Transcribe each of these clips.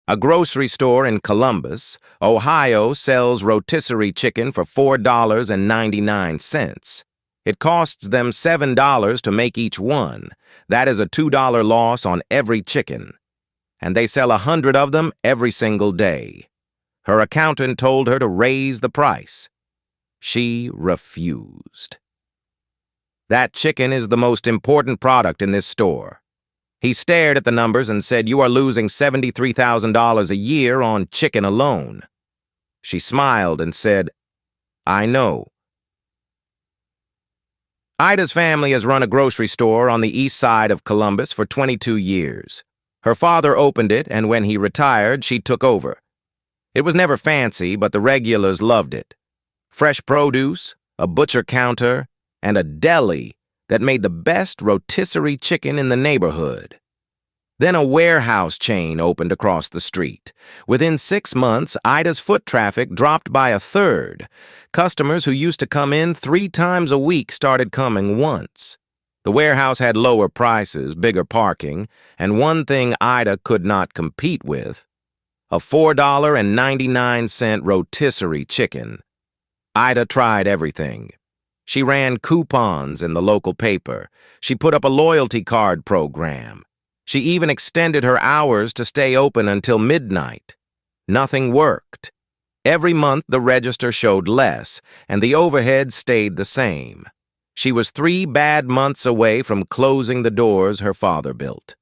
A grocery store in Columbus, Ohio sells rotisserie chicken for $4.99. It costs them $7 to make each one. That is a $2 loss on every chicken. And they sell 100 of them every single day. Her accountant told her to raise the price. She refused. That chicken is the most important product in this store. He stared at the numbers and said, "You are losing $73,000 a year on chicken alone." She smiled and said, "I know." Ida's family has run a grocery store on the east side of Columbus for 22 years. Her father opened it, and when he retired, she took over. It was never fancy, but the regulars loved it. Fresh produce, a butcher counter, and a deli that made the best rotisserie chicken in the neighborhood. Then a warehouse chain opened across the street. Within 6 months, Ida's foot traffic dropped by a third. Customers who used to come in 3 times a week started coming once. The warehouse had lower prices, bigger parking, and one thing Ida could not compete with: a $4.99 rotisserie chicken. Ida tried everything. She ran coupons in the local paper. She put up a loyalty card program. She even extended her hours to stay open until midnight. Nothing worked. Every month the register showed less, and the overhead stayed the same. She was 3 bad months away from closing the doors her father built.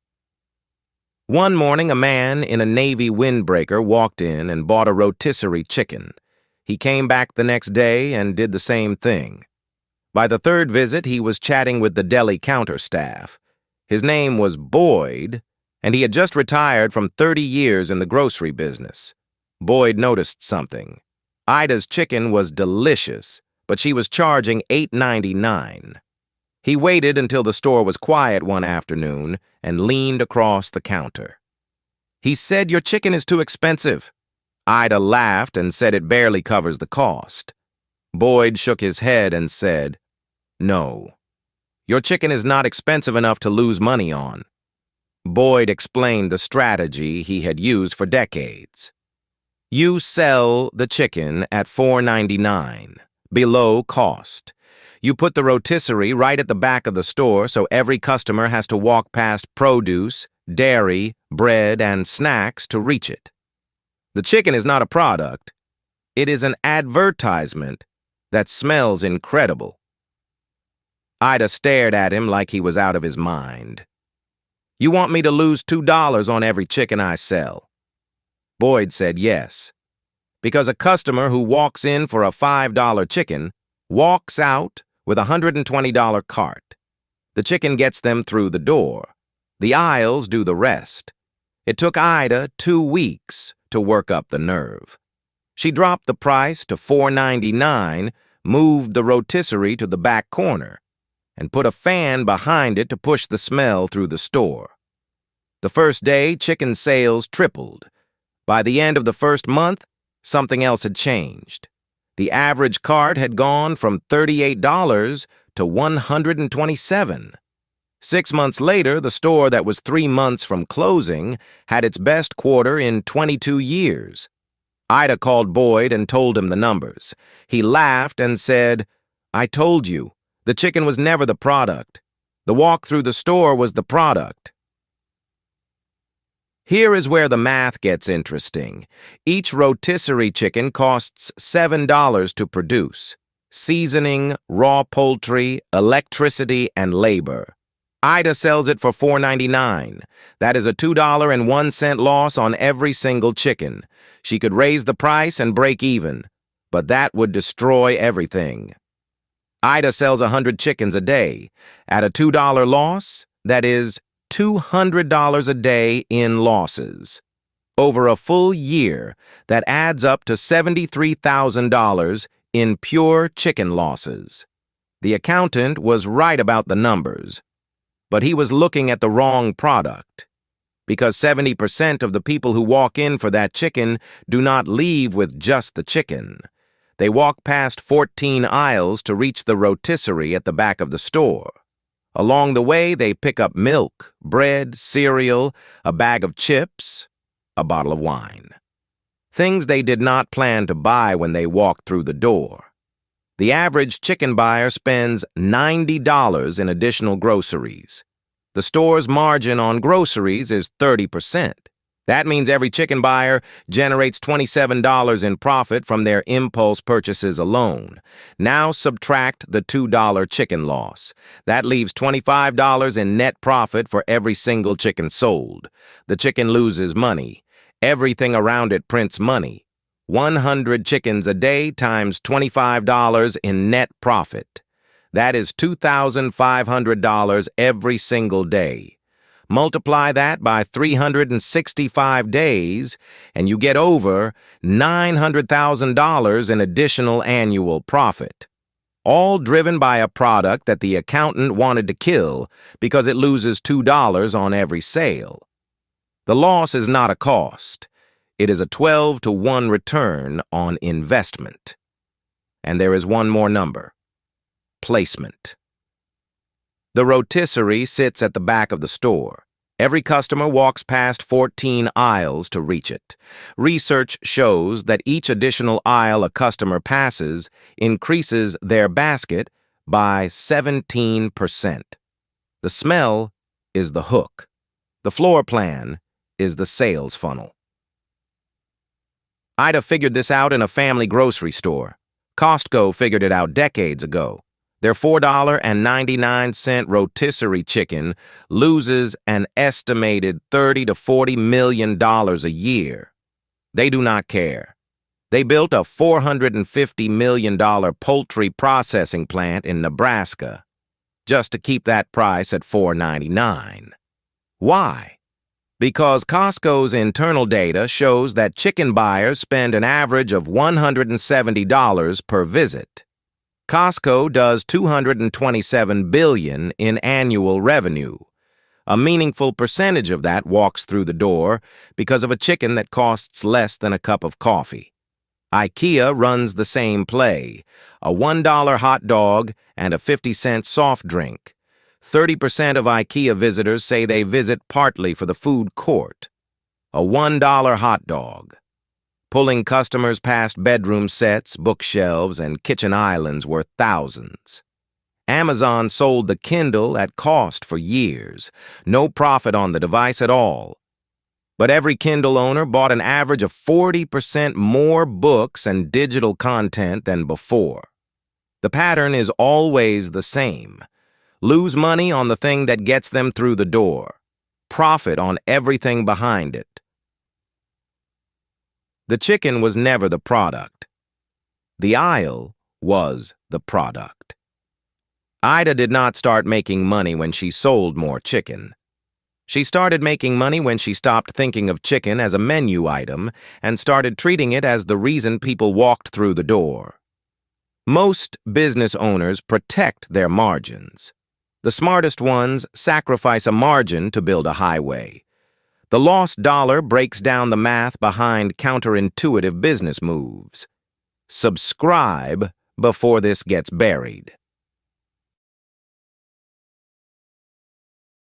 One morning, a man in a Navy windbreaker walked in and bought a rotisserie chicken. He came back the next day and did the same thing. By the 3rd visit, he was chatting with the deli counter staff. His name was Boyd, and he had just retired from 30 years in the grocery business. Boyd noticed something. Ida's chicken was delicious, but she was charging $8.99. He waited until the store was quiet one afternoon and leaned across the counter. He said, "Your chicken is too expensive." Ida laughed and said it barely covers the cost. Boyd shook his head and said, "No, your chicken is not expensive enough to lose money on." Boyd explained the strategy he had used for decades. You sell the chicken at $4.99, below cost. You put the rotisserie right at the back of the store so every customer has to walk past produce, dairy, bread, and snacks to reach it. The chicken is not a product. It is an advertisement that smells incredible. Ida stared at him like he was out of his mind. "You want me to lose $2 on every chicken I sell?" Boyd said yes, because a customer who walks in for a $5 chicken walks out with a $120 cart. The chicken gets them through the door. The aisles do the rest. It took Ida 2 weeks to work up the nerve. She dropped the price to $4.99, moved the rotisserie to the back corner, and put a fan behind it to push the smell through the store. The first day, chicken sales tripled. By the end of the first month, something else had changed. The average cart had gone from $38 to $127. 6 months later, the store that was 3 months from closing had its best quarter in 22 years. Ida called Boyd and told him the numbers. He laughed and said, "I told you, the chicken was never the product. The walk through the store was the product." Here is where the math gets interesting. Each rotisserie chicken costs $7 to produce: seasoning, raw poultry, electricity, and labor. Ida sells it for $4.99. That is a $2.01 loss on every single chicken. She could raise the price and break even, but that would destroy everything. Ida sells 100 chickens a day. At a $2 loss, that is $200 a day in losses. Over a full year, that adds up to $73,000 in pure chicken losses. The accountant was right about the numbers, but he was looking at the wrong product, because 70% of the people who walk in for that chicken do not leave with just the chicken. They walk past 14 aisles to reach the rotisserie at the back of the store. Along the way, they pick up milk, bread, cereal, a bag of chips. a bottle of wine. Things they did not plan to buy when they walked through the door. The average chicken buyer spends $90 in additional groceries. The store's margin on groceries is 30%. That means every chicken buyer generates $27 in profit from their impulse purchases alone. Now subtract the $2 chicken loss. That leaves $25 in net profit for every single chicken sold. The chicken loses money. Everything around it prints money. 100 chickens a day times $25 in net profit. That is $2,500 every single day. Multiply that by 365 days, and you get over $900,000 in additional annual profit. All driven by a product that the accountant wanted to kill because it loses $2 on every sale. The loss is not a cost. It is a 12-to-1 return on investment. And there is one more number. Placement. The rotisserie sits at the back of the store. Every customer walks past 14 aisles to reach it. Research shows that each additional aisle a customer passes increases their basket by 17%. The smell is the hook. The floor plan is the sales funnel. Ida figured this out in a family grocery store. Costco figured it out decades ago. Their $4.99 rotisserie chicken loses an estimated $30 to $40 million a year. They do not care. They built a $450 million poultry processing plant in Nebraska just to keep that price at $4.99. Why? Because Costco's internal data shows that chicken buyers spend an average of $170 per visit. Costco does $227 billion in annual revenue. A meaningful percentage of that walks through the door because of a chicken that costs less than a cup of coffee. IKEA runs the same play, a $1 hot dog and a 50-cent soft drink. 30% of IKEA visitors say they visit partly for the food court. A $1 hot dog. Pulling customers past bedroom sets, bookshelves, and kitchen islands worth thousands. Amazon sold the Kindle at cost for years. No profit on the device at all. But every Kindle owner bought an average of 40% more books and digital content than before. The pattern is always the same. Lose money on the thing that gets them through the door. Profit on everything behind it. The chicken was never the product. The aisle was the product. Ida did not start making money when she sold more chicken. She started making money when she stopped thinking of chicken as a menu item and started treating it as the reason people walked through the door. Most business owners protect their margins. The smartest ones sacrifice a margin to build a highway. The lost dollar breaks down the math behind counterintuitive business moves. Subscribe before this gets buried.